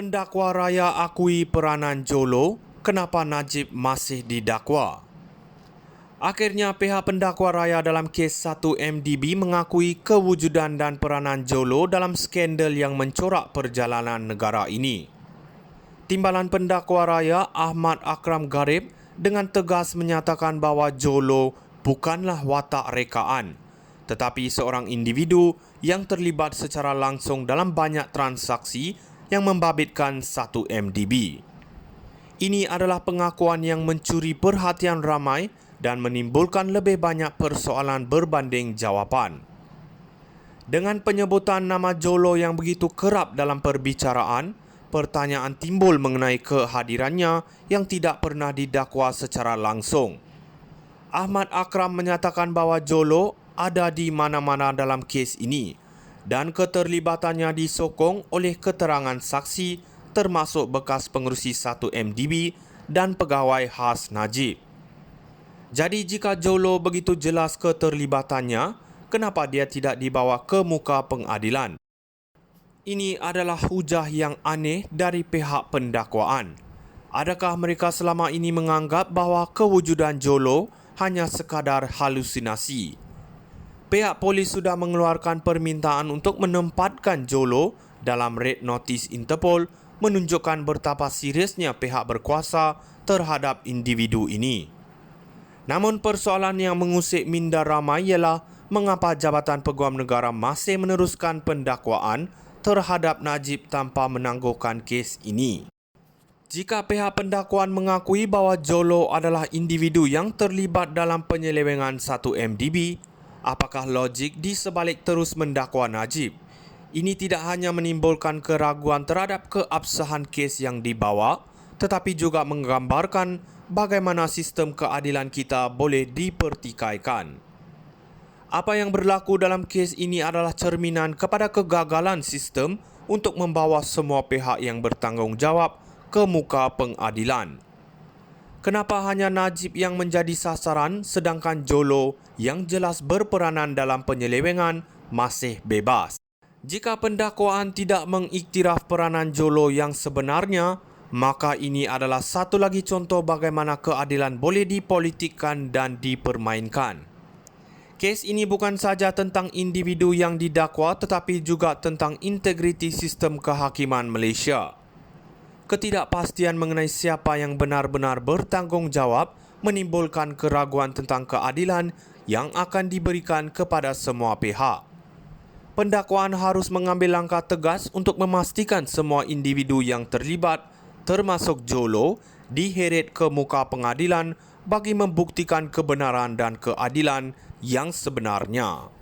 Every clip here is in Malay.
Pendakwa raya akui peranan Jolo, kenapa Najib masih didakwa? Akhirnya pihak pendakwa raya dalam kes 1MDB mengakui kewujudan dan peranan Jolo dalam skandal yang mencorak perjalanan negara ini. Timbalan pendakwa raya Ahmad Akram Garib dengan tegas menyatakan bahawa Jolo bukanlah watak rekaan, tetapi seorang individu yang terlibat secara langsung dalam banyak transaksi yang membabitkan 1MDB. Ini adalah pengakuan yang mencuri perhatian ramai dan menimbulkan lebih banyak persoalan berbanding jawapan. Dengan penyebutan nama Jolo yang begitu kerap dalam perbicaraan, pertanyaan timbul mengenai kehadirannya yang tidak pernah didakwa secara langsung. Ahmad Akram menyatakan bahawa Jolo ada di mana-mana dalam kes ini dan keterlibatannya disokong oleh keterangan saksi termasuk bekas pengerusi 1MDB dan pegawai khas Najib. Jadi jika Jolo begitu jelas keterlibatannya, kenapa dia tidak dibawa ke muka pengadilan? Ini adalah hujah yang aneh dari pihak pendakwaan. Adakah mereka selama ini menganggap bahawa kewujudan Jolo hanya sekadar halusinasi? Pihak polis sudah mengeluarkan permintaan untuk menempatkan Jolo dalam red notice Interpol, menunjukkan betapa seriusnya pihak berkuasa terhadap individu ini. Namun persoalan yang mengusik minda ramai ialah mengapa Jabatan Peguam Negara masih meneruskan pendakwaan terhadap Najib tanpa menangguhkan kes ini. Jika pihak pendakwaan mengakui bahawa Jolo adalah individu yang terlibat dalam penyelewengan 1MDB, apakah logik di sebalik terus mendakwa Najib? Ini tidak hanya menimbulkan keraguan terhadap keabsahan kes yang dibawa, tetapi juga menggambarkan bagaimana sistem keadilan kita boleh dipertikaikan. Apa yang berlaku dalam kes ini adalah cerminan kepada kegagalan sistem untuk membawa semua pihak yang bertanggungjawab ke muka pengadilan. Kenapa hanya Najib yang menjadi sasaran sedangkan Jolo yang jelas berperanan dalam penyelewengan masih bebas? Jika pendakwaan tidak mengiktiraf peranan Jolo yang sebenarnya, maka ini adalah satu lagi contoh bagaimana keadilan boleh dipolitikkan dan dipermainkan. Kes ini bukan saja tentang individu yang didakwa tetapi juga tentang integriti sistem kehakiman Malaysia. Ketidakpastian mengenai siapa yang benar-benar bertanggungjawab menimbulkan keraguan tentang keadilan yang akan diberikan kepada semua pihak. Pendakwaan harus mengambil langkah tegas untuk memastikan semua individu yang terlibat, termasuk Jolo, diheret ke muka pengadilan bagi membuktikan kebenaran dan keadilan yang sebenarnya.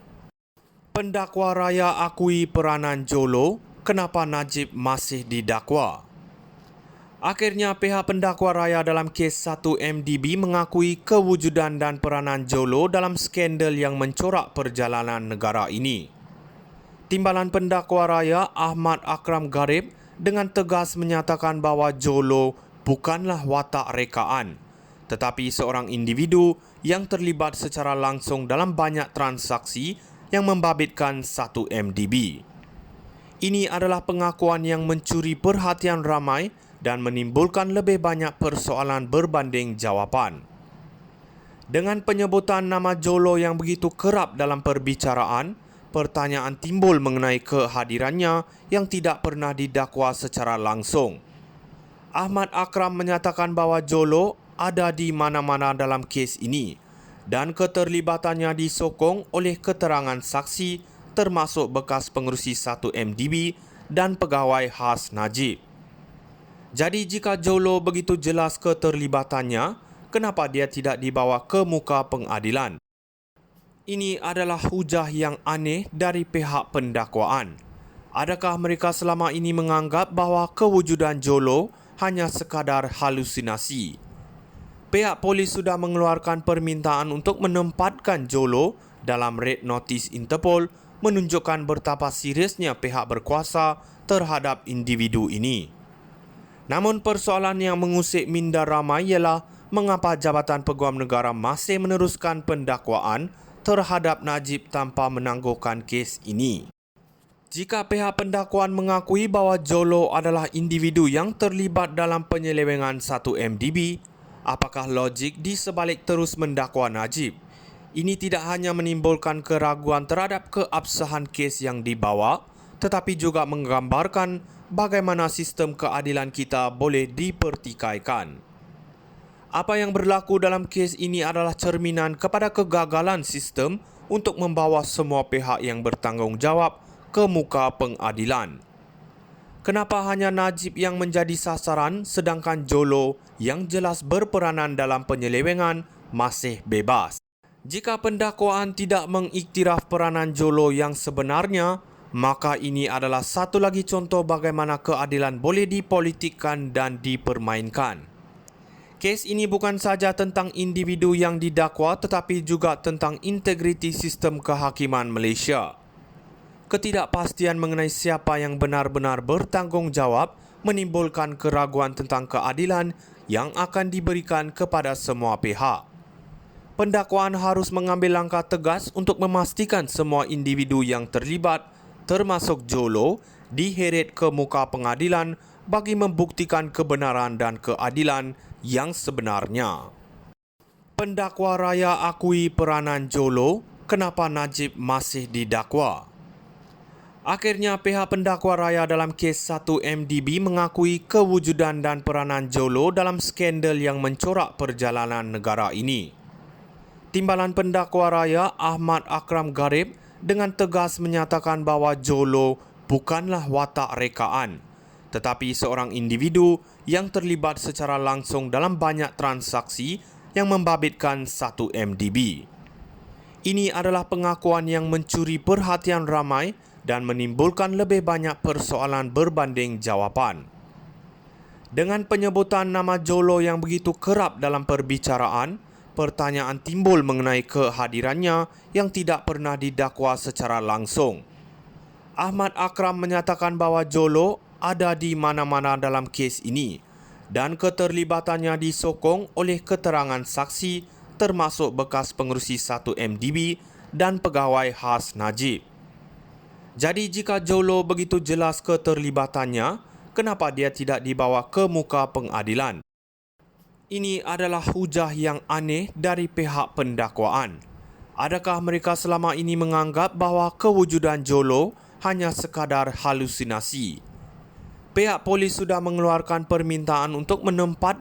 Pendakwa raya akui peranan Jolo, kenapa Najib masih didakwa? Akhirnya pihak pendakwa raya dalam kes 1MDB mengakui kewujudan dan peranan Jolo dalam skandal yang mencorak perjalanan negara ini. Timbalan pendakwa raya Ahmad Akram Garib dengan tegas menyatakan bahawa Jolo bukanlah watak rekaan, tetapi seorang individu yang terlibat secara langsung dalam banyak transaksi yang membabitkan 1MDB. Ini adalah pengakuan yang mencuri perhatian ramai dan menimbulkan lebih banyak persoalan berbanding jawapan. Dengan penyebutan nama Jolo yang begitu kerap dalam perbicaraan, pertanyaan timbul mengenai kehadirannya yang tidak pernah didakwa secara langsung. Ahmad Akram menyatakan bahawa Jolo ada di mana-mana dalam kes ini dan keterlibatannya disokong oleh keterangan saksi termasuk bekas pengerusi 1MDB dan pegawai khas Najib. Jadi jika Jolo begitu jelas keterlibatannya, kenapa dia tidak dibawa ke muka pengadilan? Ini adalah hujah yang aneh dari pihak pendakwaan. Adakah mereka selama ini menganggap bahawa kewujudan Jolo hanya sekadar halusinasi? Pihak polis sudah mengeluarkan permintaan untuk menempatkan Jolo dalam red notice Interpol, menunjukkan betapa seriusnya pihak berkuasa terhadap individu ini. Namun persoalan yang mengusik minda ramai ialah mengapa Jabatan Peguam Negara masih meneruskan pendakwaan terhadap Najib tanpa menangguhkan kes ini. Jika pihak pendakwaan mengakui bahawa Jolo adalah individu yang terlibat dalam penyelewengan 1MDB, apakah logik di sebalik terus mendakwa Najib? Ini tidak hanya menimbulkan keraguan terhadap keabsahan kes yang dibawa, tetapi juga menggambarkan bagaimana sistem keadilan kita boleh dipertikaikan. Apa yang berlaku dalam kes ini adalah cerminan kepada kegagalan sistem untuk membawa semua pihak yang bertanggungjawab ke muka pengadilan. Kenapa hanya Najib yang menjadi sasaran sedangkan Jolo yang jelas berperanan dalam penyelewengan masih bebas? Jika pendakwaan tidak mengiktiraf peranan Jolo yang sebenarnya, maka ini adalah satu lagi contoh bagaimana keadilan boleh dipolitikkan dan dipermainkan. Kes ini bukan saja tentang individu yang didakwa tetapi juga tentang integriti sistem kehakiman Malaysia. Ketidakpastian mengenai siapa yang benar-benar bertanggungjawab menimbulkan keraguan tentang keadilan yang akan diberikan kepada semua pihak. Pendakwaan harus mengambil langkah tegas untuk memastikan semua individu yang terlibat, termasuk Jolo, diheret ke muka pengadilan bagi membuktikan kebenaran dan keadilan yang sebenarnya. Pendakwa raya akui peranan Jolo, kenapa Najib masih didakwa? Akhirnya pihak pendakwa raya dalam kes 1MDB mengakui kewujudan dan peranan Jolo dalam skandal yang mencorak perjalanan negara ini. Timbalan pendakwa raya Ahmad Akram Garib dengan tegas menyatakan bahawa Jolo bukanlah watak rekaan, tetapi seorang individu yang terlibat secara langsung dalam banyak transaksi yang membabitkan 1MDB. Ini adalah pengakuan yang mencuri perhatian ramai dan menimbulkan lebih banyak persoalan berbanding jawapan. Dengan penyebutan nama Jolo yang begitu kerap dalam perbicaraan, pertanyaan timbul mengenai kehadirannya yang tidak pernah didakwa secara langsung. Ahmad Akram menyatakan bahawa Jolo ada di mana-mana dalam kes ini dan keterlibatannya disokong oleh keterangan saksi termasuk bekas pengerusi 1MDB dan pegawai khas Najib. Jadi jika Jolo begitu jelas keterlibatannya, kenapa dia tidak dibawa ke muka pengadilan? Ini adalah hujah yang aneh dari pihak pendakwaan. Adakah mereka selama ini menganggap bahawa kewujudan Jolo hanya sekadar halusinasi? Pihak polis sudah mengeluarkan permintaan untuk menempat